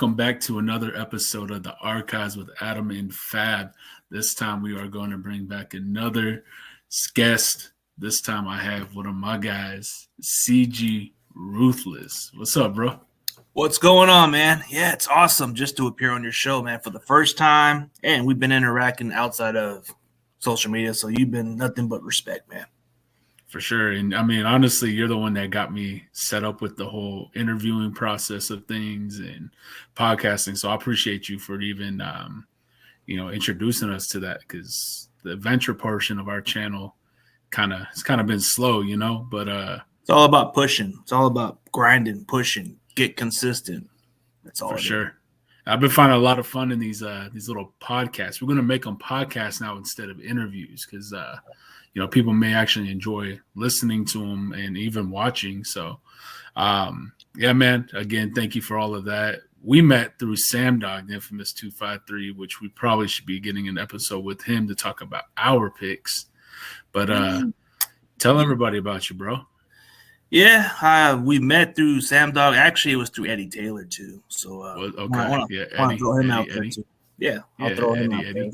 welcome back to another episode of the Archives with Adam and Fab. This time we are going to bring back another guest. This time I have one of my guys, CG Ruthless. What's up, bro? What's going on, man? Yeah, it's awesome just to appear on your show, man, for the first time. And we've been interacting outside of social media, so you've been nothing but respect, man. For sure. And I mean, honestly, you're the one that got me set up with the whole interviewing process of things and podcasting. So I appreciate you for even, introducing us to that, because the adventure portion of our channel it's kind of been slow, but it's all about pushing. It's all about grinding, pushing, get consistent. That's all. For sure. I've been finding a lot of fun in these little podcasts. We're going to make them podcasts now instead of interviews, because people may actually enjoy listening to them and even watching. So, yeah, man, again, thank you for all of that. We met through Sam Dog, the infamous 253, which we probably should be getting an episode with him to talk about our picks. But tell everybody about you, bro. Yeah, we met through Sam Dog. Actually, it was through Eddie Taylor, too. So, okay. I want to throw him out there, too. Yeah, I'll throw him out there.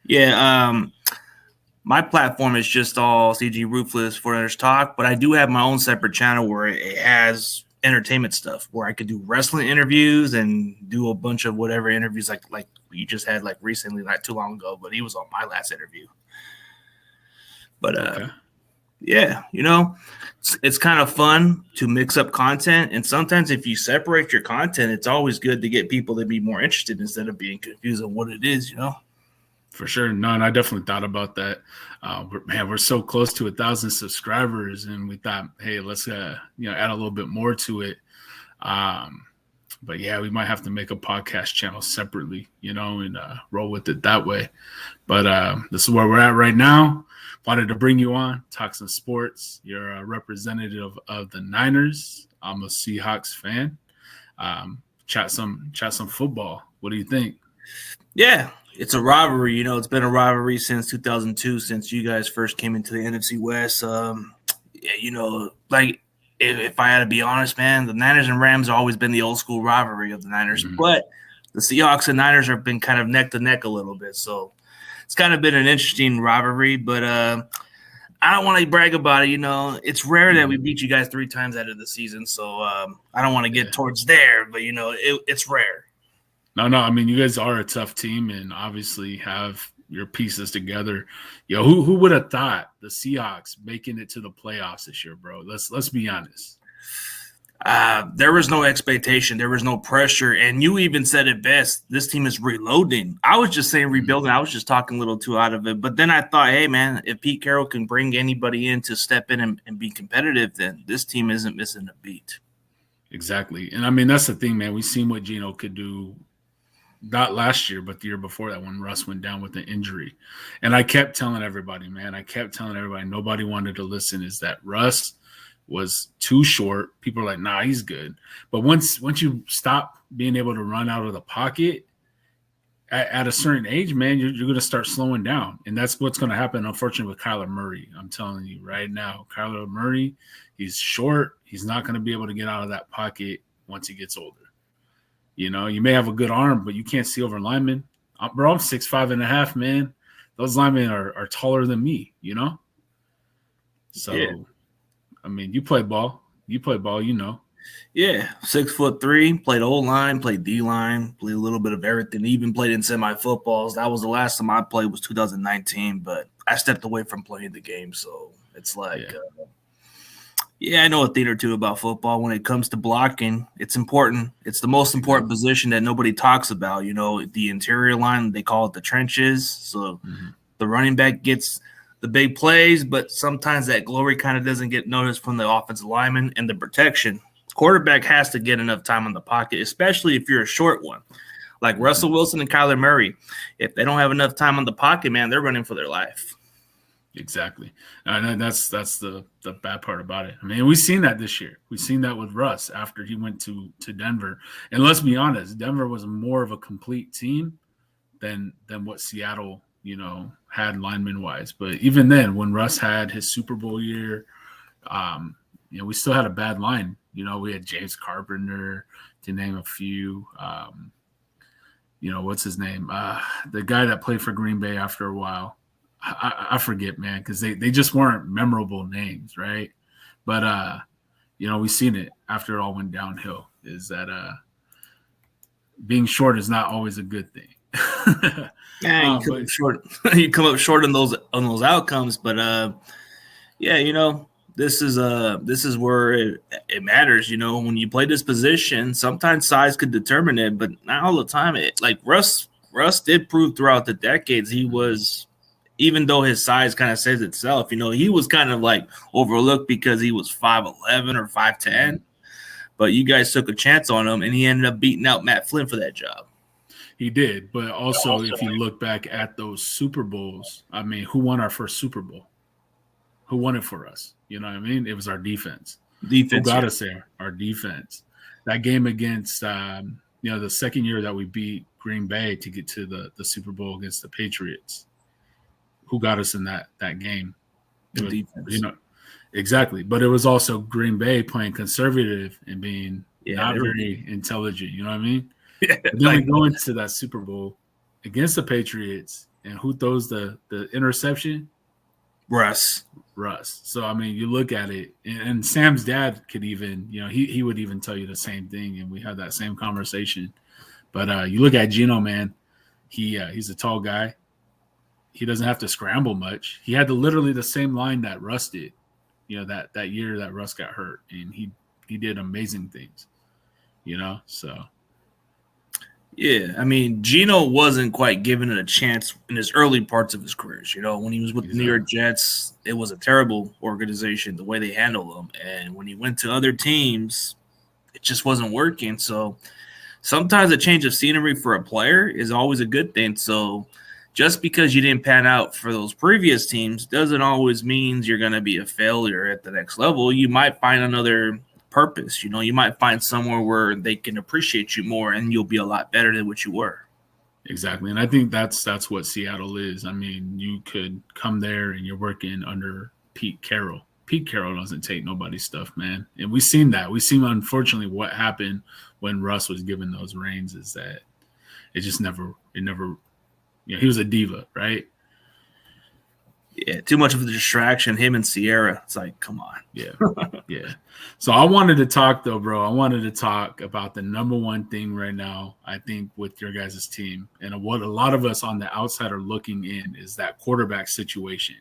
Yeah, my platform is just all CG Ruthless for Others Talk, but I do have my own separate channel where it has entertainment stuff, where I could do wrestling interviews and do a bunch of whatever interviews like you just had like recently, not too long ago, but he was on my last interview. But okay. Yeah, it's kind of fun to mix up content, and sometimes if you separate your content, it's always good to get people to be more interested instead of being confused on what it is, For sure. No, and I definitely thought about that. We're so close to 1,000 subscribers, and we thought, hey, let's add a little bit more to it. But yeah, we might have to make a podcast channel separately, and roll with it that way. But this is where we're at right now. Wanted to bring you on, talk some sports. You're a representative of the Niners. I'm a Seahawks fan. Chat some football. What do you think? Yeah. It's a rivalry, it's been a rivalry since 2002, since you guys first came into the NFC West. Like if I had to be honest, man, the Niners and Rams have always been the old school rivalry of the Niners, but the Seahawks and Niners have been kind of neck to neck a little bit. So it's kind of been an interesting rivalry, but I don't want to brag about it. It's rare that we beat you guys 3 times out of the season. So I don't want to get towards there, but it's rare. No, I mean, you guys are a tough team and obviously have your pieces together. Who would have thought the Seahawks making it to the playoffs this year, bro? Let's be honest. There was no expectation. There was no pressure. And you even said it best. This team is reloading. I was just saying rebuilding. I was just talking a little too out of it. But then I thought, hey, man, if Pete Carroll can bring anybody in to step in and be competitive, then this team isn't missing a beat. Exactly. And, I mean, that's the thing, man. We've seen what Geno could do. Not last year, but the year before that, when Russ went down with an injury. And I kept telling everybody, nobody wanted to listen, is that Russ was too short. People are like, nah, he's good. But once you stop being able to run out of the pocket at a certain age, man, you're going to start slowing down. And that's what's going to happen, unfortunately, with Kyler Murray. I'm telling you right now, Kyler Murray, he's short. He's not going to be able to get out of that pocket once he gets older. You may have a good arm, but you can't see over linemen. Bro, I'm 6'5.5", man. Those linemen are taller than me, So, yeah. I mean, you play ball. Yeah, 6'3", played O-line, played D-line, played a little bit of everything. Even played in semi-footballs. That was the last time I played was 2019, but I stepped away from playing the game, so it's like I know a thing or two about football. When it comes to blocking, it's important. It's the most important position that nobody talks about. The interior line, they call it the trenches. So the running back gets the big plays, but sometimes that glory kind of doesn't get noticed from the offensive lineman and the protection. Quarterback has to get enough time on the pocket, especially if you're a short one. Like Russell Wilson and Kyler Murray. If they don't have enough time on the pocket, man, they're running for their life. Exactly. And that's the bad part about it. I mean, we've seen that this year. We've seen that with Russ after he went to Denver. And let's be honest, Denver was more of a complete team than what Seattle, had lineman-wise. But even then, when Russ had his Super Bowl year, we still had a bad line We had James Carpenter, to name a few. What's his name? The guy that played for Green Bay after a while. I forget, man, because they just weren't memorable names, right? But we seen it after it all went downhill. Is that being short is not always a good thing. Yeah, you come up short. You come up short on those outcomes, but this is where it matters. When you play this position, sometimes size could determine it, but not all the time. Russ did prove throughout the decades he was, even though his size kind of says itself. He was kind of like overlooked because he was 5'11" or 5'10", but you guys took a chance on him, and he ended up beating out Matt Flynn for that job. He did, but also if you look back at those Super Bowls, I mean, who won our first Super Bowl? Who won it for us? You know what I mean? It was our defense. Who got us there? Our defense. That game against, the second year that we beat Green Bay to get to the Super Bowl against the Patriots. Who got us in that game? The defense. Exactly. But it was also Green Bay playing conservative and being not very intelligent. You know what I mean? Yeah, then we go into that Super Bowl against the Patriots, and who throws the interception? Russ. So, I mean, you look at it, and Sam's dad could even, he would even tell you the same thing, and we had that same conversation. But you look at Geno, man, he's a tall guy. He doesn't have to scramble much. He had literally the same line that Russ did, that year that Russ got hurt, and he did amazing things, so. Yeah, I mean, Geno wasn't quite given it a chance in his early parts of his career. When he was with the New York Jets, it was a terrible organization, the way they handled him. And when he went to other teams, it just wasn't working. So sometimes a change of scenery for a player is always a good thing. So just because you didn't pan out for those previous teams doesn't always mean you're going to be a failure at the next level. You might find another purpose. You might find somewhere where they can appreciate you more, and you'll be a lot better than what you were. Exactly. And I think that's what Seattle is. I mean, you could come there and you're working under Pete Carroll. Pete Carroll doesn't take nobody's stuff, man. And we've seen that. We've seen, unfortunately, what happened when Russ was given those reins is that it never, he was a diva, right? Yeah, too much of a distraction. Him and Sierra. It's like, come on. Yeah. So I wanted to talk, though, bro. I wanted to talk about the number one thing right now, I think, with your guys' team. And what a lot of us on the outside are looking in is that quarterback situation.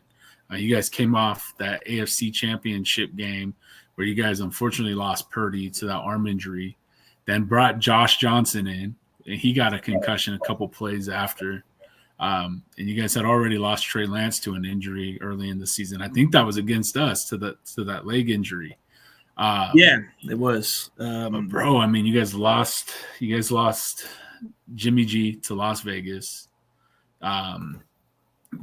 You guys came off that AFC championship game where you guys unfortunately lost Purdy to that arm injury, then brought Josh Johnson in, and he got a concussion a couple plays after. And you guys had already lost Trey Lance to an injury early in the season. I think that was against us to that leg injury. Yeah, it was. Bro, I mean, you guys lost Jimmy G to Las Vegas.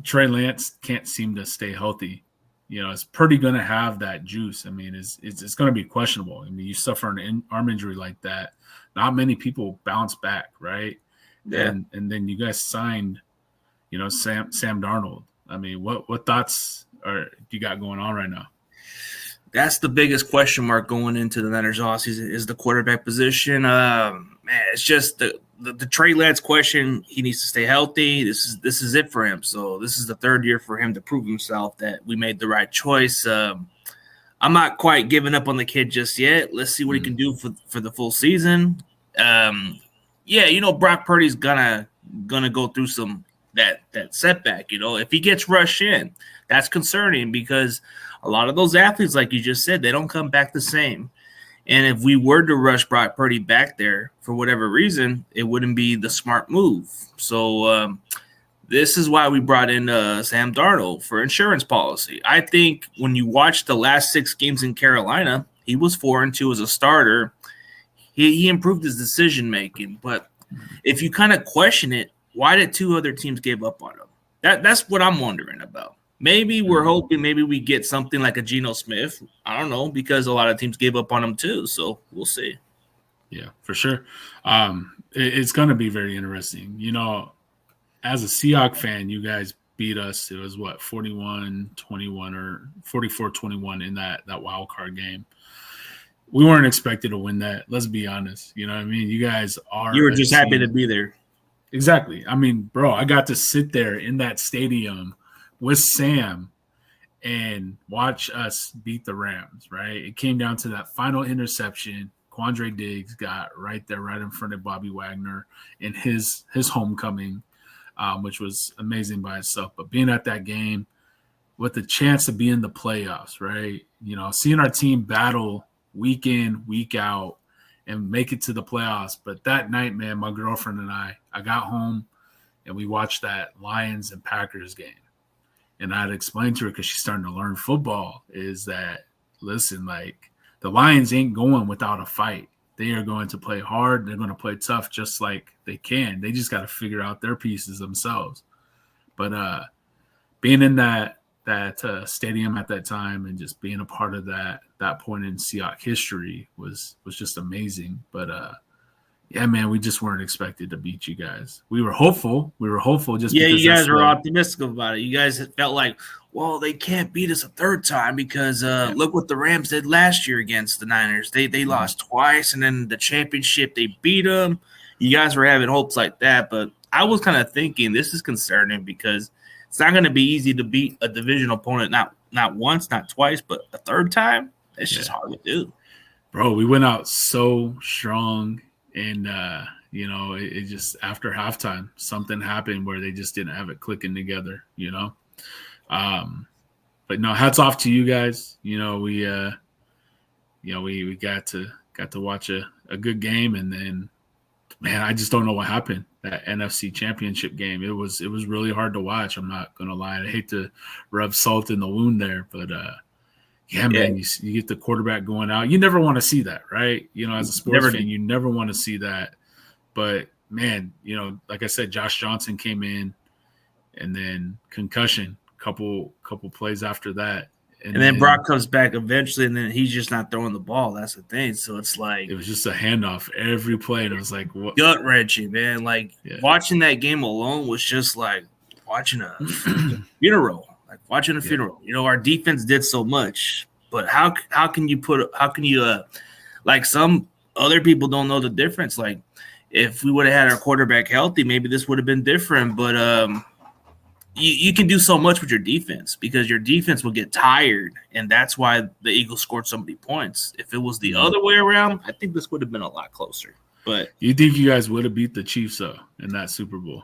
Trey Lance can't seem to stay healthy. It's pretty going to have that juice. I mean, it's going to be questionable. I mean, you suffer an arm injury like that. Not many people bounce back, right? Yeah. And then you guys signed Sam Darnold. I mean, what thoughts do you got going on right now? That's the biggest question mark going into the Niners offseason is the quarterback position. Man, it's just the Trey Lance question. He needs to stay healthy. This is it for him. So this is the third year for him to prove himself that we made the right choice. I'm not quite giving up on the kid just yet. Let's see what he can do for the full season. Brock Purdy's gonna go through some that setback. If he gets rushed in, that's concerning because a lot of those athletes, like you just said, they don't come back the same. And if we were to rush Brock Purdy back there for whatever reason, it wouldn't be the smart move. So this is why we brought in Sam Darnold for insurance policy. I think when you watch the last 6 games in Carolina, he was 4-2 as a starter. He improved his decision making. But if you kind of question it, why did 2 other teams give up on him? That's what I'm wondering about. Maybe we're hoping maybe we get something like a Geno Smith. I don't know, because a lot of teams gave up on him too. So we'll see. Yeah, for sure. It's going to be very interesting. As a Seahawks fan, you guys beat us. It was 41-21 or 44-21 in that wild card game. we weren't expected to win that. Let's be honest. You know what I mean? You guys You are were a just happy to team. be there. Exactly. I mean, bro, I got to sit there in that stadium with Sam and watch us beat the Rams, right? It came down to that final interception. Quandre Diggs got right there, right in front of Bobby Wagner in his homecoming, which was amazing by itself. But being at that game with the chance to be in the playoffs, right? You know, seeing our team battle week in, week out, and make it to the playoffs. But that night, man, my girlfriend and I got home and we watched that Lions and Packers game. And I'd explained to her because she's starting to learn football is that, listen, like the Lions ain't going without a fight. They are going to play hard. They're going to play tough just like they can. They just got to figure out their pieces themselves. But being in that stadium at that time and just being a part of that point in Seahawks history was just amazing. But yeah, man, we just weren't expected to beat you guys. We were hopeful. Just Yeah, because you that's guys were optimistic about it. You guys felt like, well, they can't beat us a third time because look what the Rams did last year against the Niners. They lost twice, and then the championship they beat them. You guys were having hopes like that, but I was kind of thinking this is concerning because it's not going to be easy to beat a division opponent not once, not twice, but a third time. It's just hard to do. Bro, we went out so strong, and you know, it just after halftime something happened where they just didn't have it clicking together, you know. But no, hats off to you guys. You know, we got to watch a good game, and then man, I just don't know what happened that NFC Championship game. It was really hard to watch. I'm not gonna lie. I hate to rub salt in the wound there, but yeah, man, you get the quarterback going out. You never want to see that, right? You know, as a sports fan, you never want to see that. But man, you know, like I said, Josh Johnson came in, and then concussion, couple plays after that, and then Brock comes back eventually, and then he's just not throwing the ball. That's the thing. So it's like it was just a handoff every play, and it was like what gut wrenching, man. Like watching that game alone was just like watching a funeral. Like watching a funeral. You know, our defense did so much, but how can you like some other people don't know the difference. Like if we would have had our quarterback healthy, maybe this would have been different. But you can do so much with your defense because your defense will get tired, and that's why the Eagles scored so many points. If it was the other way around, I think this would have been a lot closer. But you think you guys would have beat the Chiefs though in that Super Bowl?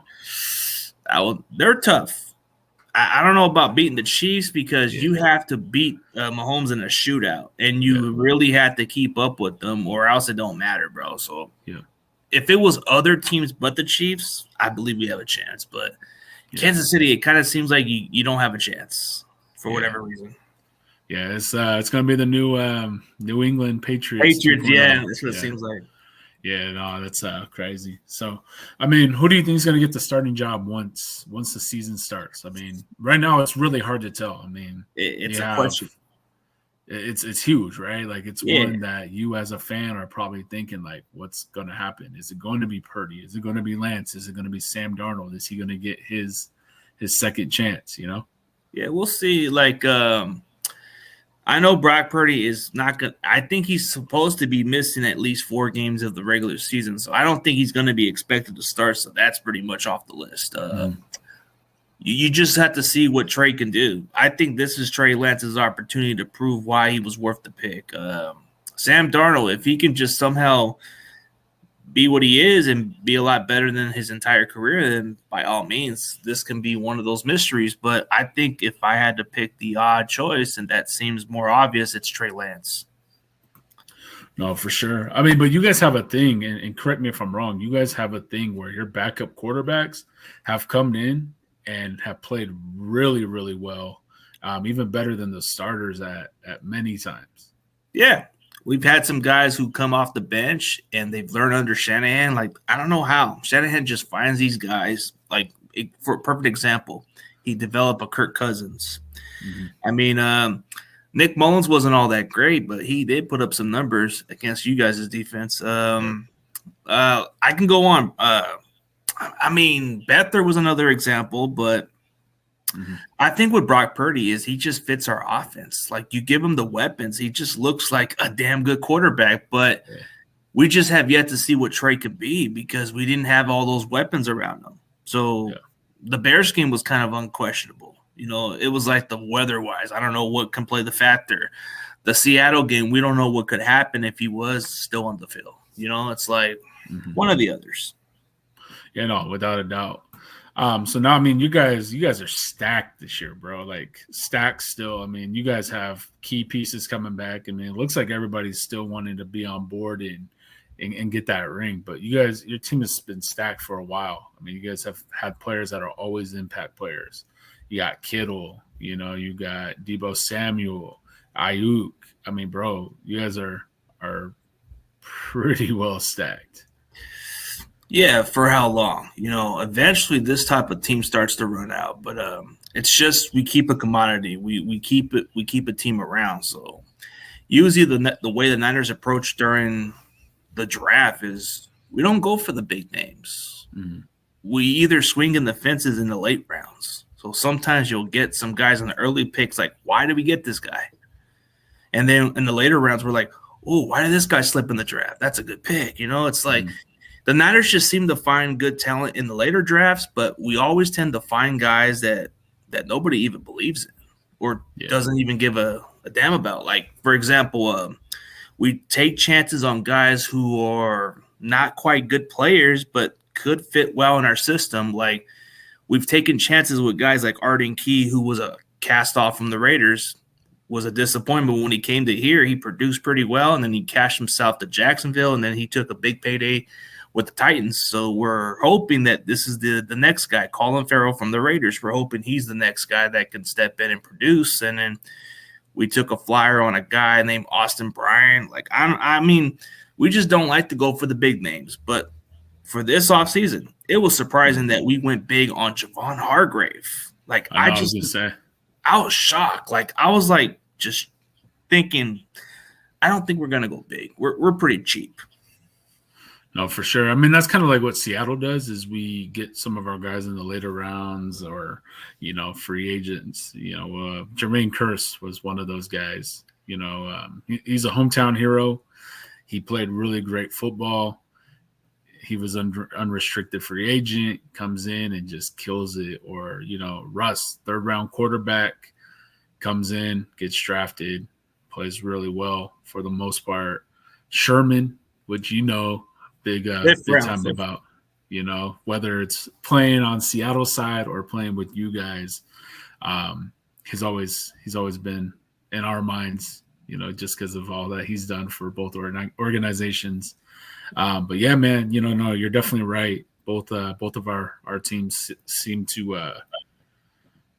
They're tough. I don't know about beating the Chiefs because you have to beat Mahomes in a shootout, and you really have to keep up with them, or else it don't matter, bro. So if it was other teams but the Chiefs, I believe we have a chance. But Kansas City, it kind of seems like you don't have a chance for whatever reason. Yeah, it's going to be the new New England Patriots. That's what it seems like. Yeah, no, that's crazy. So, I mean, who do you think is going to get the starting job once the season starts? I mean, right now it's really hard to tell. I mean, it's a question. It's huge, right? Like it's one that you as a fan are probably thinking like, what's going to happen? Is it going to be Purdy? Is it going to be Lance? Is it going to be Sam Darnold? Is he going to get his second chance? You know? Yeah, we'll see. Like, I know Brock Purdy is not going to – I think he's supposed to be missing at least 4 games of the regular season, so I don't think he's going to be expected to start, so that's pretty much off the list. You just have to see what Trey can do. I think this is Trey Lance's opportunity to prove why he was worth the pick. Sam Darnold, if he can just somehow be what he is and be a lot better than his entire career, then by all means, this can be one of those mysteries. But I think if I had to pick the odd choice, and that seems more obvious, it's Trey Lance. No, for sure. I mean, but you guys have a thing, and correct me if I'm wrong, you guys have a thing where your backup quarterbacks have come in and have played really, really well, even better than the starters at many times. Yeah. We've had some guys who come off the bench and they've learned under Shanahan. Like, I don't know how. Shanahan just finds these guys. Like, for a perfect example, he developed a Kirk Cousins. Mm-hmm. I mean, Nick Mullins wasn't all that great, but he did put up some numbers against you guys' defense. I can go on. I mean, Beathard was another example, but Mm-hmm. I think with Brock Purdy is he just fits our offense. Like you give him the weapons, he just looks like a damn good quarterback. But Yeah. we just have yet to see what Trey could be because we didn't have all those weapons around him. So Yeah. the Bears game was kind of unquestionable. It was like the weather-wise. I don't know what can play the factor. The Seattle game, we don't know what could happen if he was still on the field. It's like Mm-hmm. one of the others. Yeah, no, without a doubt. So now, I mean, you guys are stacked this year, bro. Like stacked still. I mean, you guys have key pieces coming back. I mean, it looks like everybody's still wanting to be on board and get that ring. But you guys, your team has been stacked for a while. I mean, you guys have had players that are always impact players. You got Kittle, you got Debo Samuel, Ayuk. I mean, bro, you guys are pretty well stacked. Yeah, for how long? Eventually this type of team starts to run out, but it's just we keep a commodity. We keep a team around. So usually the way the Niners approach during the draft is we don't go for the big names. Mm-hmm. We either swing in the fences in the late rounds. So sometimes you'll get some guys in the early picks like, why did we get this guy? And then in the later rounds, we're like, oh, why did this guy slip in the draft? That's a good pick. It's like the Niners just seem to find good talent in the later drafts, but we always tend to find guys that nobody even believes in or doesn't even give a damn about. Like, for example, we take chances on guys who are not quite good players, but could fit well in our system. Like, we've taken chances with guys like Arden Key, who was a cast off from the Raiders, was a disappointment. When he came to here, he produced pretty well, and then he cashed himself to Jacksonville, and then he took a big payday with the Titans. So we're hoping that this is the next guy, Colin Farrell from the Raiders. We're hoping he's the next guy that can step in and produce. And then we took a flyer on a guy named Austin Bryant. Like, I mean, we just don't like to go for the big names. But for this offseason, it was surprising that we went big on Javon Hargrave. Like, I was shocked. Like, I was like just thinking, I don't think we're gonna go big. We're pretty cheap. No, for sure. I mean, that's kind of like what Seattle does is we get some of our guys in the later rounds or, free agents. Jermaine Kearse was one of those guys. He's a hometown hero. He played really great football. He was unrestricted free agent, comes in and just kills it. Or, Russ, third-round quarterback, comes in, gets drafted, plays really well for the most part. Sherman, which big time about, whether it's playing on Seattle side or playing with you guys. He's always been in our minds, just because of all that he's done for both organizations. But yeah, man, no, you're definitely right. Both of our teams seem to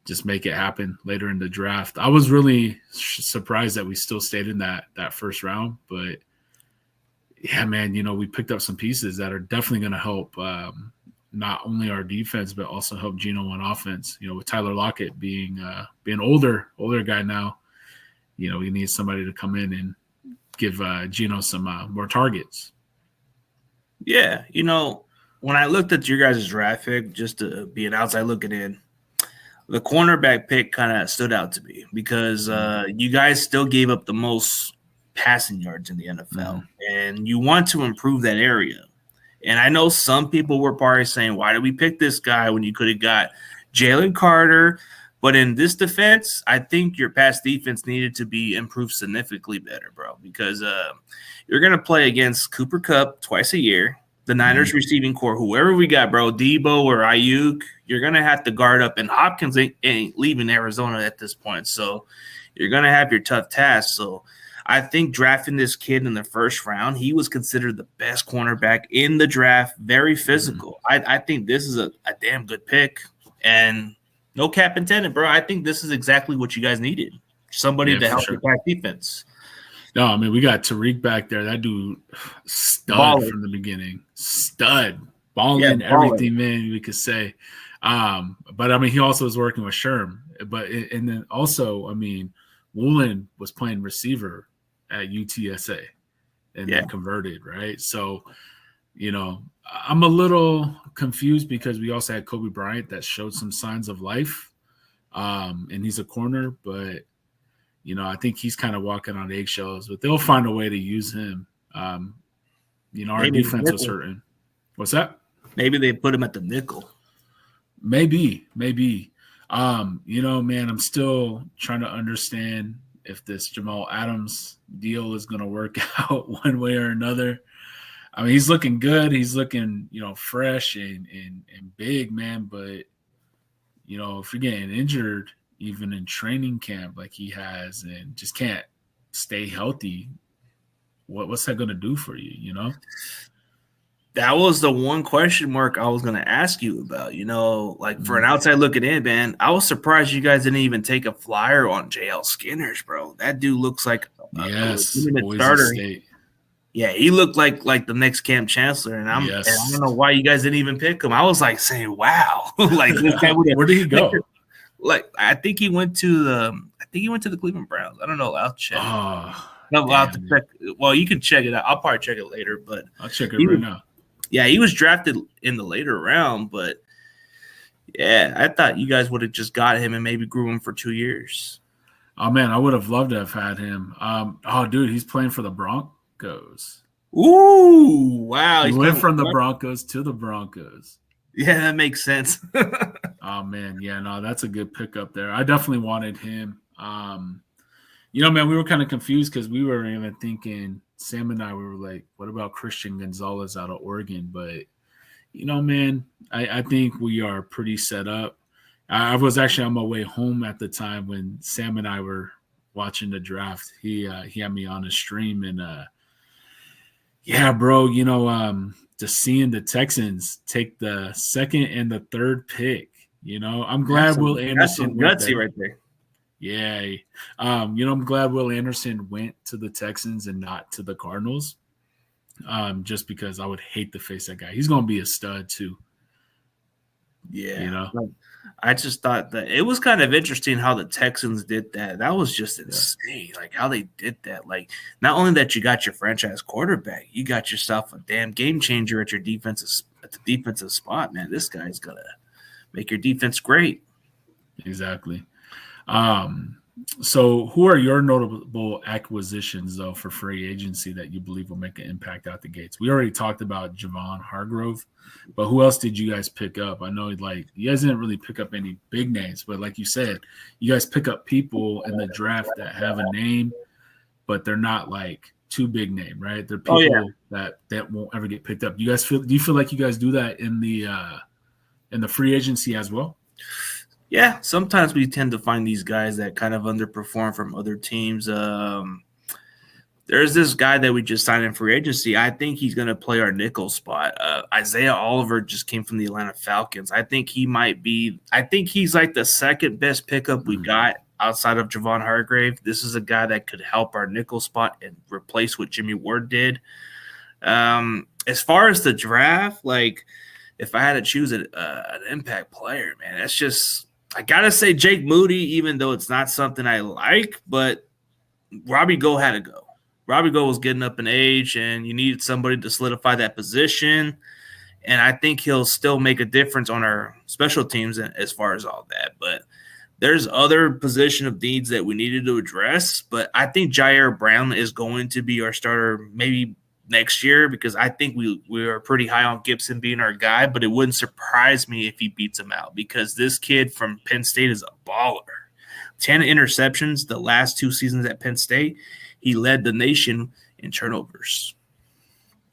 just make it happen later in the draft. I was really surprised that we still stayed in that first round, but yeah, man, we picked up some pieces that are definitely going to help not only our defense, but also help Geno on offense. With Tyler Lockett being older guy now, we need somebody to come in and give Geno some more targets. Yeah, when I looked at your guys' draft pick, just to be an outside looking in, the cornerback pick kind of stood out to me because you guys still gave up the most passing yards in the NFL, and you want to improve that area. And I know some people were probably saying, why did we pick this guy when you could have got Jalen Carter? But in this defense, I think your pass defense needed to be improved significantly better, bro, because you're going to play against Cooper Kupp twice a year, the Niners receiving core, whoever we got, bro, Debo or Ayuk, you're going to have to guard up. And Hopkins ain't leaving Arizona at this point. So you're going to have your tough task. So I think drafting this kid in the first round, he was considered the best cornerback in the draft, very physical. I think this is a damn good pick. And no cap intended, bro. I think this is exactly what you guys needed. Somebody to help your pass defense. No, I mean, we got Tariq back there. That dude, stud from the beginning. Stud. Balling, everything, man, we could say. But, I mean, he also was working with Sherm. And then also, I mean, Woolen was playing receiver at UTSA and then converted, right? So, I'm a little confused because we also had Kobe Bryant that showed some signs of life. and he's a corner, but I think he's kind of walking on eggshells. But they'll find a way to use him. Our Maybe defense was hurting. What's that? Maybe they put him at the nickel. Maybe. Man, I'm still trying to understand if this Jamal Adams deal is going to work out one way or another. I mean, he's looking good. He's looking, fresh and big, man. But, if you're getting injured, even in training camp like he has, and just can't stay healthy, what's that going to do for you, That was the one question mark I was going to ask you about. For an outside looking in, man, I was surprised you guys didn't even take a flyer on JL Skinners, bro. That dude looks like a starter. State. Yeah, he looked like the next Cam Chancellor, and I don't know why you guys didn't even pick him. I was like saying, "Wow!" Like this guy where did he go? Like I think he went to the Cleveland Browns. I don't know. I'll check. I'll have to check. Well, you can check it out. I'll probably check it later, but I'll check it right now. Yeah, he was drafted in the later round, but yeah, I thought you guys would have just got him and maybe grew him for 2 years. Oh man, I would have loved to have had him. Dude, he's playing for the Broncos. Ooh, wow! He went from the Broncos to the Broncos. Yeah, that makes sense. Oh man, yeah, no, that's a good pickup there. I definitely wanted him. Man, we were kind of confused because we were even thinking, Sam and I were like, what about Christian Gonzalez out of Oregon? But, man, I think we are pretty set up. I was actually on my way home at the time when Sam and I were watching the draft. He had me on a stream, and bro, just seeing the Texans take the second and the third pick, I'm glad Will Anderson went gutsy right there. Yeah. I'm glad Will Anderson went to the Texans and not to the Cardinals. Just because I would hate to face that guy. He's going to be a stud too. Yeah. I just thought that it was kind of interesting how the Texans did that. That was just insane. Like how they did that. Like not only that you got your franchise quarterback, you got yourself a damn game changer at the defensive spot, man. This guy's going to make your defense great. Exactly. So who are your notable acquisitions though for free agency that you believe will make an impact out the gates? We already talked about Javon Hargrove, but who else did you guys pick up? I know you guys didn't really pick up any big names, but like you said, you guys pick up people in the draft that have a name, but they're not like too big name, right? They're people that won't ever get picked up. Do you feel like you guys do that in the free agency as well? Yeah, sometimes we tend to find these guys that kind of underperform from other teams. There's this guy that we just signed in free agency. I think he's going to play our nickel spot. Isaiah Oliver just came from the Atlanta Falcons. I think he's like the second best pickup we got outside of Javon Hargrave. This is a guy that could help our nickel spot and replace what Jimmy Ward did. As far as the draft, like if I had to choose an impact player, man, that's just – I got to say Jake Moody, even though it's not something I like, but Robbie Gould had to go. Robbie Gould was getting up in age, and you needed somebody to solidify that position. And I think he'll still make a difference on our special teams as far as all that. But there's other position of needs that we needed to address. But I think Jair Brown is going to be our starter maybe next year because I think we are pretty high on Gibson being our guy, but it wouldn't surprise me if he beats him out because this kid from Penn State is a baller. 10 interceptions the last 2 seasons at Penn State. He led the nation in turnovers.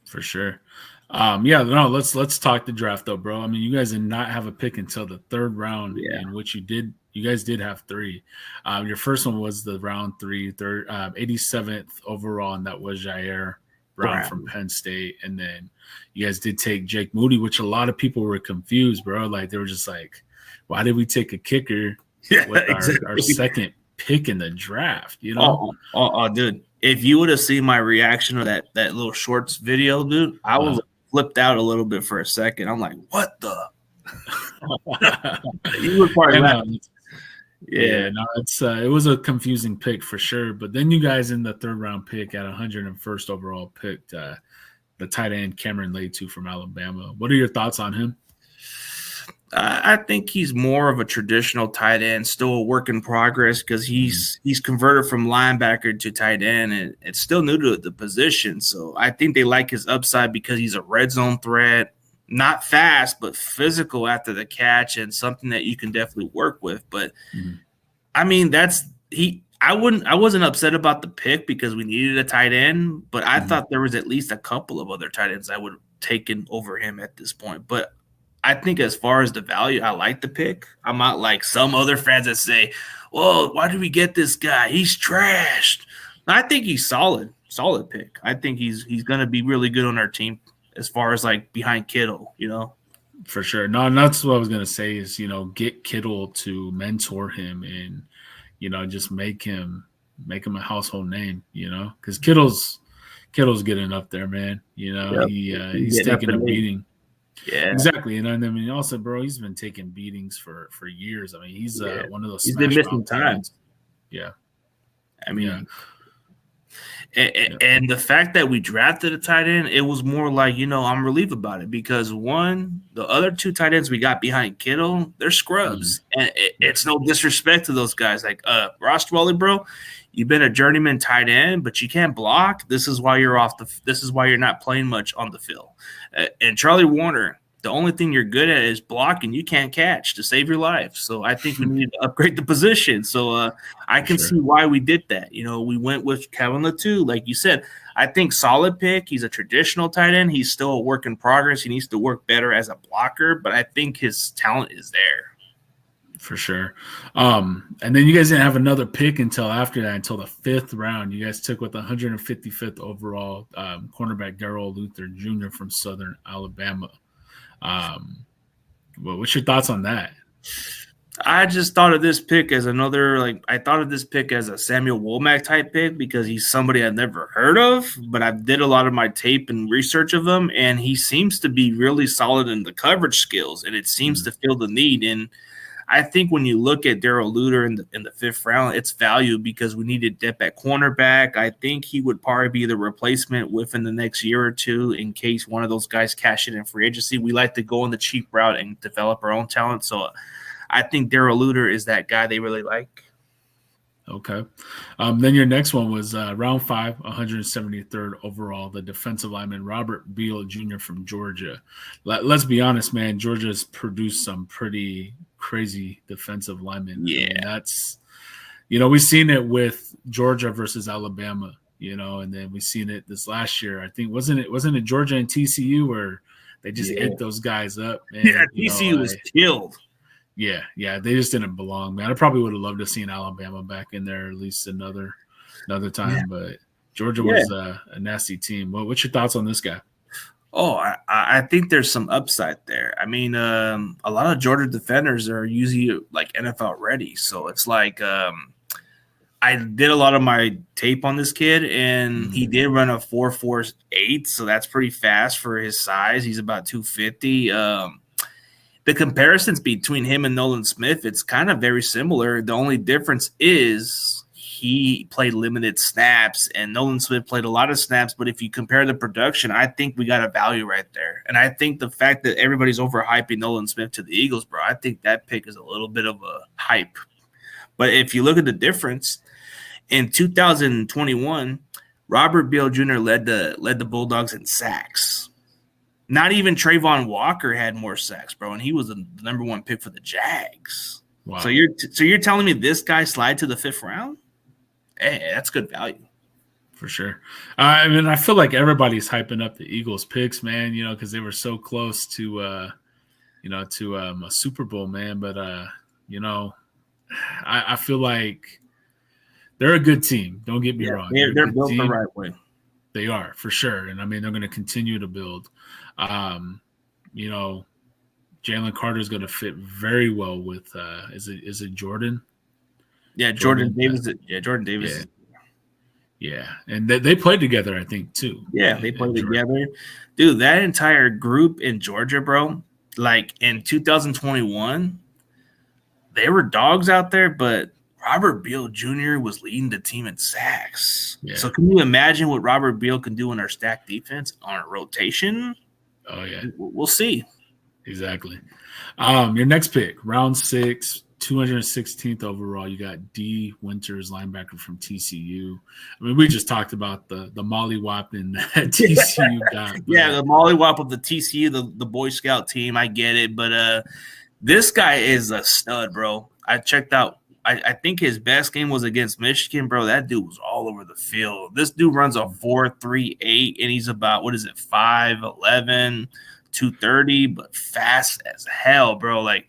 For sure. Let's talk the draft though, bro. I mean, you guys did not have a pick until the 3rd round, in which you guys did have 3. Your first one was the round 3, 87th overall, and that was Jair Brown from Penn State. And then you guys did take Jake Moody, which a lot of people were confused, bro. Like they were just like, why did we take a kicker with our second pick in the draft? Dude, if you would have seen my reaction to that little shorts video, dude, I was flipped out a little bit for a second. I'm like, what the? You were probably laughing. It was a confusing pick for sure. But then you guys in the 3rd round pick at 101st overall picked the tight end Cameron Leatu from Alabama. What are your thoughts on him? I think he's more of a traditional tight end, still a work in progress because he's converted from linebacker to tight end, and it's still new to the position. So I think they like his upside because he's a red zone threat, not fast but physical after the catch, and something that you can definitely work with. But I mean, that's he. I wasn't upset about the pick because we needed a tight end, but I thought there was at least a couple of other tight ends I would have taken over him at this point. But I think as far as the value, I like the pick. I'm not like some other fans that say, "Well, why did we get this guy? He's trashed." I think he's solid pick. I think he's going to be really good on our team as far as like behind Kittle, you know. For sure. No, and that's what I was gonna say is, get Kittle to mentor him and, just make him a household name, because Kittle's getting up there, man. Yep. He's taking a beating. Yeah, exactly. And I mean, also, bro, he's been taking beatings for years. I mean, he's one of those. He's been missing time. Yeah, I mean, and the fact that we drafted a tight end, it was more like, I'm relieved about it because one, the other two tight ends we got behind Kittle, they're scrubs, and it's no disrespect to those guys. Like Ross Dwelly, bro, you've been a journeyman tight end, but you can't block. This is why you're This is why you're not playing much on the field. And Charlie Warner, the only thing you're good at is blocking. You can't catch to save your life. So I think we need to upgrade the position. So I can see why we did that. We went with Kevin Latu, like you said. I think solid pick. He's a traditional tight end. He's still a work in progress. He needs to work better as a blocker, but I think his talent is there. For sure. And then you guys didn't have another pick until after that, until the 5th round. You guys took with the 155th overall cornerback Darrell Luther Jr. from Southern Alabama. What's your thoughts on that? I just thought of this pick as I thought of this pick as a Samuel Womack type pick because he's somebody I've never heard of, but I did a lot of my tape and research of him, and he seems to be really solid in the coverage skills, and it seems to fill the need. And I think when you look at Darrell Luter in the 5th round, it's value because we needed depth at cornerback. I think he would probably be the replacement within the next year or two in case one of those guys cash in free agency. We like to go on the cheap route and develop our own talent. So I think Darrell Luter is that guy they really like. Okay. Then your next one was round 5, 173rd overall, the defensive lineman Robert Beal Jr. from Georgia. Let's be honest, man. Georgia's produced some pretty crazy defensive linemen. Yeah. And that's, we've seen it with Georgia versus Alabama, and then we've seen it this last year. I think wasn't it Georgia and TCU where they just ate those guys up? And, TCU was killed. Yeah, they just didn't belong, man. I probably would have loved to see Alabama back in there at least another time, but Georgia was a nasty team. What's your thoughts on this guy? Oh, I think there's some upside there. I mean, a lot of Georgia defenders are usually like NFL ready, so it's like I did a lot of my tape on this kid, and he did run a 4.48, so that's pretty fast for his size. He's about 250. The comparisons between him and Nolan Smith, it's kind of very similar. The only difference is he played limited snaps and Nolan Smith played a lot of snaps. But if you compare the production, I think we got a value right there. And I think the fact that everybody's overhyping Nolan Smith to the Eagles, bro, I think that pick is a little bit of a hype. But if you look at the difference, in 2021, Robert Beal Jr. led the Bulldogs in sacks. Not even Trayvon Walker had more sacks, bro, and he was the number 1 pick for the Jags. Wow. So you're telling me this guy slide to the 5th round? Hey, that's good value. For sure. I mean, I feel like everybody's hyping up the Eagles picks, man, because they were so close to a Super Bowl, man. But, I feel like they're a good team. Don't get me wrong. They're built the right way. They are, for sure. And, I mean, they're going to continue to build. Jalen Carter is going to fit very well with is it Jordan? Yeah, Jordan Davis. Jordan Davis. Yeah. And they played together, I think, too. Yeah, they played together. Dude, that entire group in Georgia, bro, like in 2021, they were dogs out there, but Robert Beal Jr. was leading the team in sacks. Yeah. So can you imagine what Robert Beal can do in our stacked defense on a rotation? Oh, yeah. We'll see. Exactly. Your next pick, round 6, 216th overall. You got D. Winters, linebacker from TCU. I mean, we just talked about the molly-whopping that TCU got. Yeah, But the mollywop of the TCU, the Boy Scout team. I get it, but this guy is a stud, bro. I checked out. I think his best game was against Michigan, bro. That dude was all over the field. This dude runs a 4.38, and he's about, what is it, 5'11", 230, but fast as hell, bro. Like,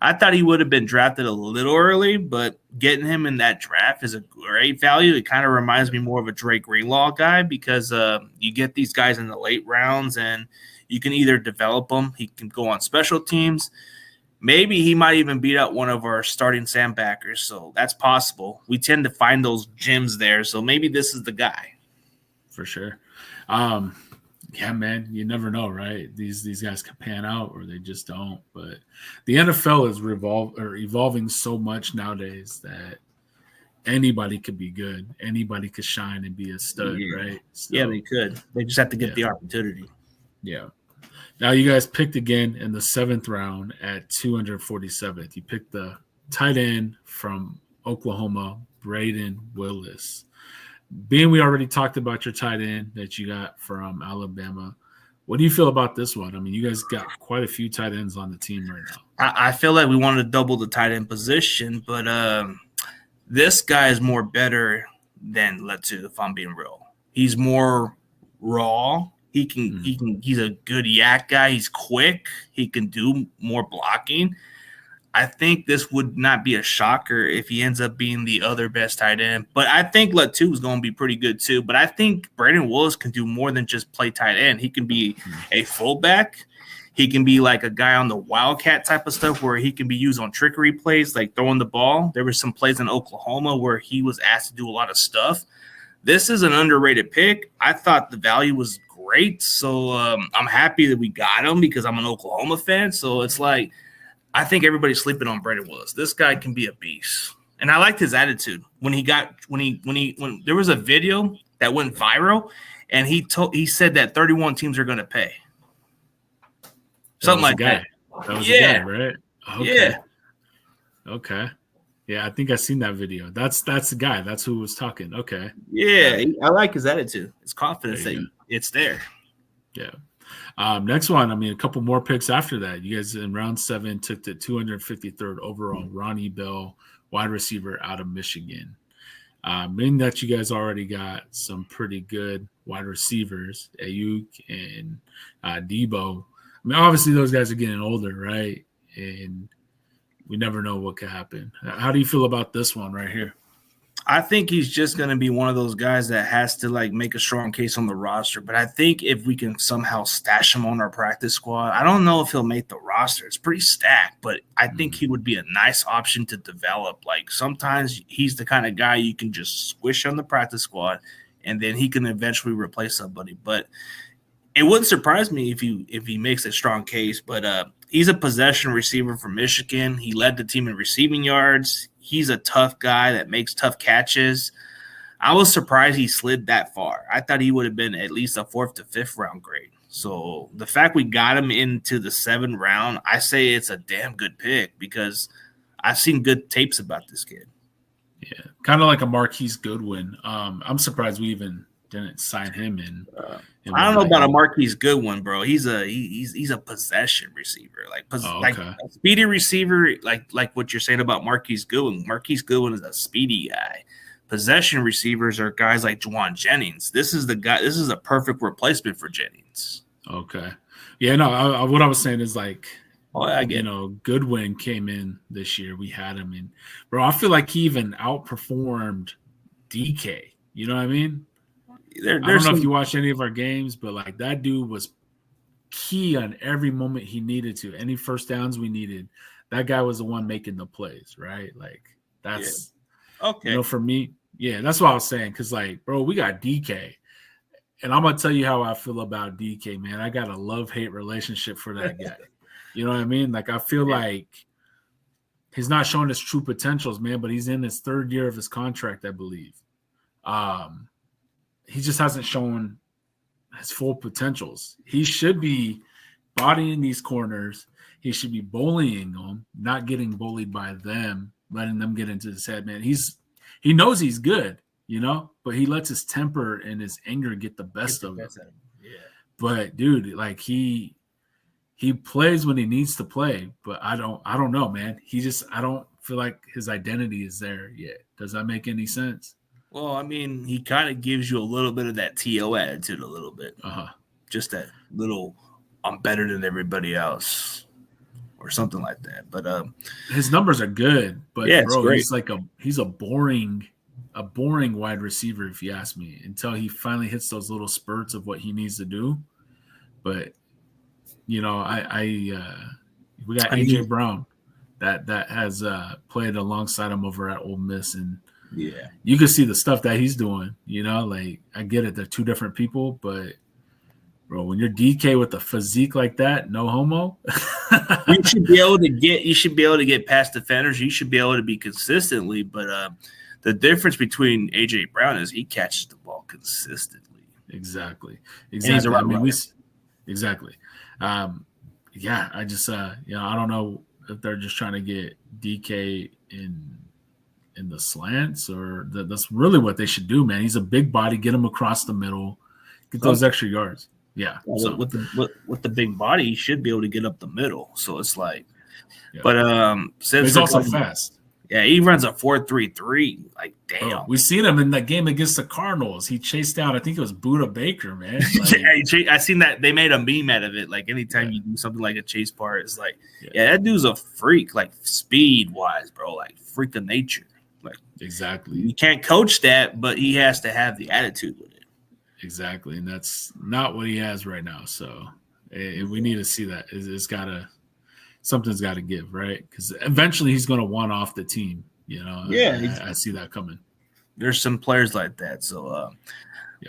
I thought he would have been drafted a little early, but getting him in that draft is a great value. It kind of reminds me more of a Drake Greenlaw guy because you get these guys in the late rounds, and you can either develop them. He can go on special teams. Maybe he might even beat out one of our starting sandbackers, so that's possible. We tend to find those gems there, so maybe this is the guy. For sure. Yeah, man, you never know, right? These guys can pan out or they just don't. But the NFL is evolving so much nowadays that anybody could be good. Anybody could shine and be a stud, right? So, yeah, they could. They just have to get the opportunity. Yeah. Now you guys picked again in the 7th round at 247th. You picked the tight end from Oklahoma, Braden Willis. Being we already talked about your tight end that you got from Alabama, what do you feel about this one? I mean, you guys got quite a few tight ends on the team right now. I feel like we wanted to double the tight end position, but this guy is more better than Letu, if I'm being real. He's more raw. He's a good yak guy. He's quick. He can do more blocking. I think this would not be a shocker if he ends up being the other best tight end. But I think Letu is going to be pretty good too. But I think Braden Willis can do more than just play tight end. He can be a fullback. He can be like a guy on the wildcat type of stuff where he can be used on trickery plays, like throwing the ball. There were some plays in Oklahoma where he was asked to do a lot of stuff. This is an underrated pick. I thought the value was great. So I'm happy that we got him because I'm an Oklahoma fan. So it's like, I think everybody's sleeping on Braden Willis. This guy can be a beast. And I liked his attitude when there was a video that went viral and he said that 31 teams are going to pay. Something like that. That was the guy, right? Okay. Yeah. Okay. Yeah, I think I seen that video. That's the guy. That's who was talking. Okay. Yeah, I like his attitude. His confidence that it's there. Yeah. Next one, I mean, a couple more picks after that. You guys in round 7 took the 253rd overall, Ronnie Bell, wide receiver out of Michigan. Meaning that you guys already got some pretty good wide receivers, Ayuk and Debo. I mean, obviously those guys are getting older, right? And we never know what could happen. How do you feel about this one right here? I think he's just going to be one of those guys that has to like make a strong case on the roster. But I think if we can somehow stash him on our practice squad, I don't know if he'll make the roster. It's pretty stacked, but I think he would be a nice option to develop. Like sometimes he's the kind of guy you can just squish on the practice squad and then he can eventually replace somebody. But it wouldn't surprise me if he makes a strong case. But he's a possession receiver from Michigan. He led the team in receiving yards. He's a tough guy that makes tough catches. I was surprised he slid that far. I thought he would have been at least a 4th to 5th round grade. So the fact we got him into the 7th round, I say it's a damn good pick because I've seen good tapes about this kid. Yeah, kind of like a Marquise Goodwin. I'm surprised we even didn't sign him in. I don't know about a Marquise Goodwin, bro. He's a possession receiver, like a speedy receiver, like what you're saying about Marquise Goodwin. Marquise Goodwin is a speedy guy. Possession receivers are guys like Juwan Jennings. This is the guy. This is a perfect replacement for Jennings. Okay, yeah, no. What I was saying is like, you know, Goodwin came in this year. We had him in, bro. I feel like he even outperformed DK. You know what I mean? I don't know if you watch any of our games, but like that dude was key on every moment he needed to. Any first downs we needed, that guy was the one making the plays, right? Like that's okay. You know, for me, yeah, that's what I was saying. Cause like, bro, we got DK. And I'm gonna tell you how I feel about DK, man. I got a love-hate relationship for that guy. You know what I mean? Like I feel like he's not showing his true potentials, man, but he's in his 3rd year of his contract, I believe. He just hasn't shown his full potentials. He should be bodying these corners. He should be bullying them, not getting bullied by them, letting them get into his head, man. He knows he's good, but he lets his temper and his anger get the best of him. Yeah. But dude, like he plays when he needs to play, but I don't know, man. I don't feel like his identity is there yet. Does that make any sense? Well, I mean, he kind of gives you a little bit of that TO attitude, a little bit. Just that little, I'm better than everybody else, or something like that. But his numbers are good, but yeah, bro, he's a boring wide receiver, if you ask me, until he finally hits those little spurts of what he needs to do. But we got AJ Brown that has played alongside him over at Ole Miss, and yeah, you can see the stuff that he's doing. Like I get it, they're two different people, but bro, when you're DK with a physique like that, no homo. you should be able to get past defenders. You should be able to be consistently, but the difference between AJ Brown is he catches the ball consistently. Exactly. I mean, exactly. Yeah, I just I don't know if they're just trying to get DK in the slants, or that's really what they should do, man. He's a big body, get him across the middle, get those extra yards. Yeah. So. With the big body, he should be able to get up the middle. So it's like, yeah. But he's also fast. Yeah, he runs a 4.33. Like, damn. Oh, we seen him in that game against the Cardinals. He chased down, I think it was Buda Baker, man. Like, yeah, I seen that. They made a meme out of it. Like, anytime you do something like a chase part, it's like, that dude's a freak, like, speed-wise, bro. Like, freak of nature. Like, exactly. You can't coach that, but he has to have the attitude with it. Exactly, and that's not what he has right now. So we need to see that. Something's got to give, right? Because eventually he's going to want off the team. Yeah, I see that coming. There's some players like that. So,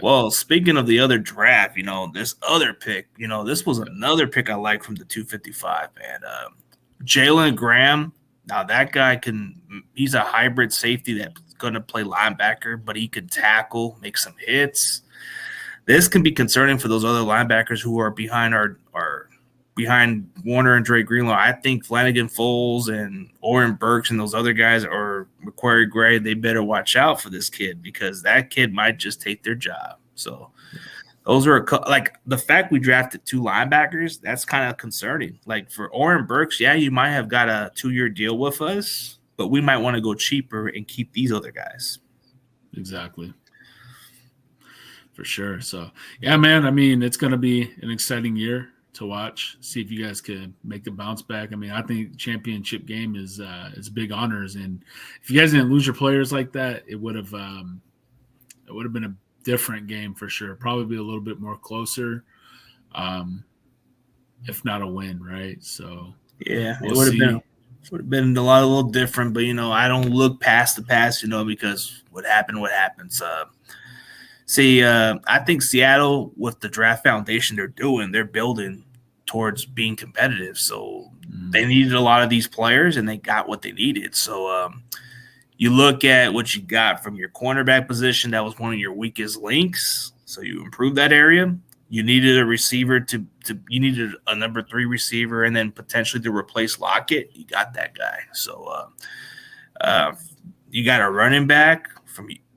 well, speaking of the other draft, this other pick, this was another pick I like from the 255, man. Jalen Graham. Now that guy he's a hybrid safety that's going to play linebacker, but he can tackle, make some hits. This can be concerning for those other linebackers who are behind behind Warner and Dre Greenlaw. I think Flanagan Foles and Oren Burks and those other guys, or Macquarie Gray, they better watch out for this kid, because that kid might just take their job. So those are like the fact we drafted 2 linebackers. That's kind of concerning. Like for Oren Burks, yeah, you might have got a 2-year deal with us, but we might want to go cheaper and keep these other guys. Exactly. For sure. So, yeah, man, I mean, it's going to be an exciting year to watch, see if you guys can make the bounce back. I mean, I think championship game is big honors, and if you guys didn't lose your players like that, it would have been a different game for sure. Probably be a little bit more closer, if not a win, right? So yeah, it would have been a little different, but I don't look past the past, because what happens. I think Seattle, with the draft foundation they're building towards being competitive. So they needed a lot of these players, and they got what they needed. So you look at what you got from your cornerback position. That was one of your weakest links. So you improved that area. You needed a receiver you needed a number 3 receiver, and then potentially to replace Lockett. You got that guy. So you got a running back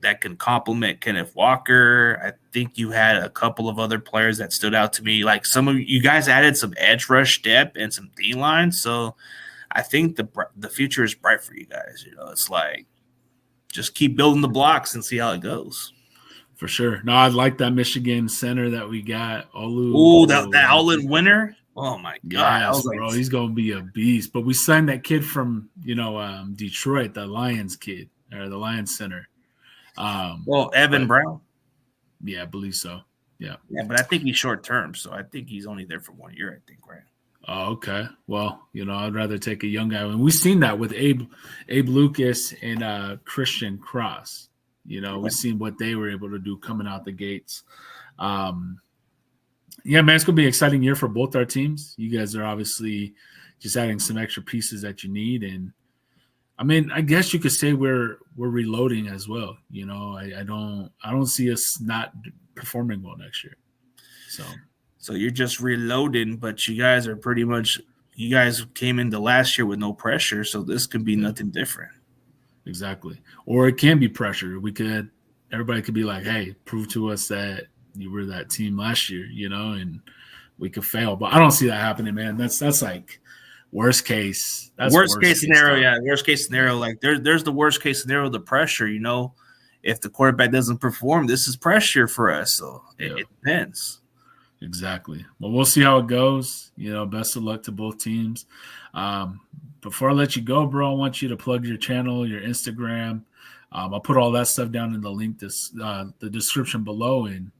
that can complement Kenneth Walker. I think you had a couple of other players that stood out to me. Like some of you guys added some edge rush depth and some D line. So I think the future is bright for you guys. It's like just keep building the blocks and see how it goes. For sure. No, I like that Michigan center that we got. That all-in winner. Oh my God! Yes, bro, he's gonna be a beast. But we signed that kid from Detroit, the Lions kid, or the Lions center. Evan Brown. Yeah, I believe so. Yeah, but I think he's short term, so I think he's only there for 1 year. I think, right? Oh, okay. Well, I'd rather take a young guy, and we've seen that with Abe Lucas and Christian Cross. We've seen what they were able to do coming out the gates. Yeah, man, it's gonna be an exciting year for both our teams. You guys are obviously just adding some extra pieces that you need, and I mean, I guess you could say we're reloading as well. I don't see us not performing well next year. So you're just reloading, but you guys are pretty much you guys came into last year with no pressure, so this could be nothing different. Exactly. Or it can be pressure. Everybody could be like, hey, prove to us that you were that team last year, and we could fail. But I don't see that happening, man. That's like worst case. That's Worst case scenario, stuff. yeah. Worst case scenario, like there's the worst case scenario, the pressure, if the quarterback doesn't perform, this is pressure for us. So it depends. Exactly. Well, we'll see how it goes. Best of luck to both teams. Before I let you go, bro, I want you to plug your channel, your Instagram. I'll put all that stuff down in the link, the description below, and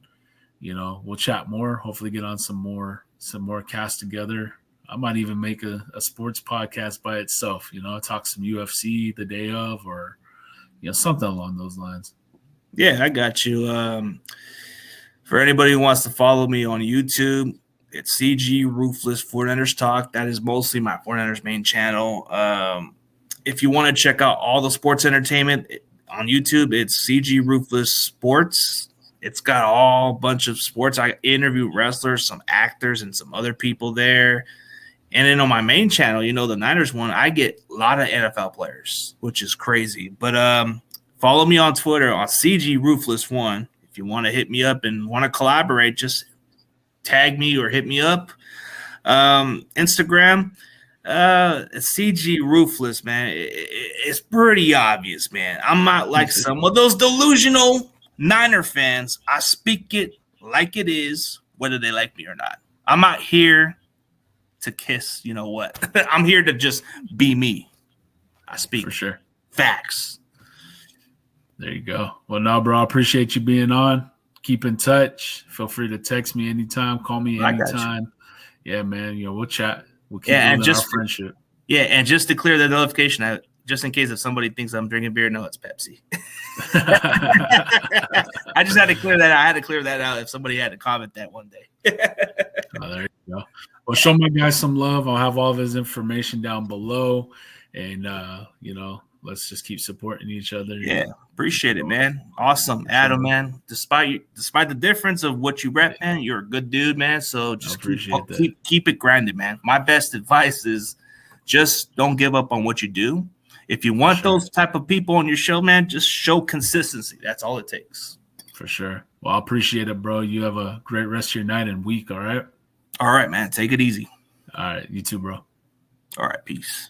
we'll chat more. Hopefully, get on some more casts together. I might even make a sports podcast by itself. Talk some UFC the day of, or something along those lines. Yeah, I got you. For anybody who wants to follow me on YouTube, it's CG Ruthless 49ers Talk. That is mostly my 49ers main channel. If you want to check out all the sports entertainment on YouTube, it's CG Ruthless Sports. It's got all bunch of sports. I interview wrestlers, some actors, and some other people there. And then on my main channel, the Niners one, I get a lot of NFL players, which is crazy. But follow me on Twitter on CG Ruthless 1. If you want to hit me up and want to collaborate, just tag me or hit me up. Instagram, it's CG Ruthless, man. It's pretty obvious, man. I'm not like some of those delusional Niner fans. I speak it like it is, whether they like me or not. I'm not here to kiss, what? I'm here to just be me. I speak for sure facts. There you go. Well, no, bro, I appreciate you being on. Keep in touch. Feel free to text me anytime. Call me anytime. Yeah, man. We'll chat. We'll keep building our friendship. Yeah, and just to clear the notification, just in case if somebody thinks I'm drinking beer, no, it's Pepsi. I just had to clear that out. I had to clear that out if somebody had to comment that one day. There you go. Well, show my guy some love. I'll have all of his information down below. And, let's just keep supporting each other. Yeah, appreciate it, man. Awesome. Adam, man. Despite the difference of what you rep, man, you're a good dude, man. So just keep it grinding, man. My best advice is just don't give up on what you do. If you want those type of people on your show, man, just show consistency. That's all it takes. For sure. Well, I appreciate it, bro. You have a great rest of your night and week, all right? All right, man. Take it easy. All right. You too, bro. All right. Peace.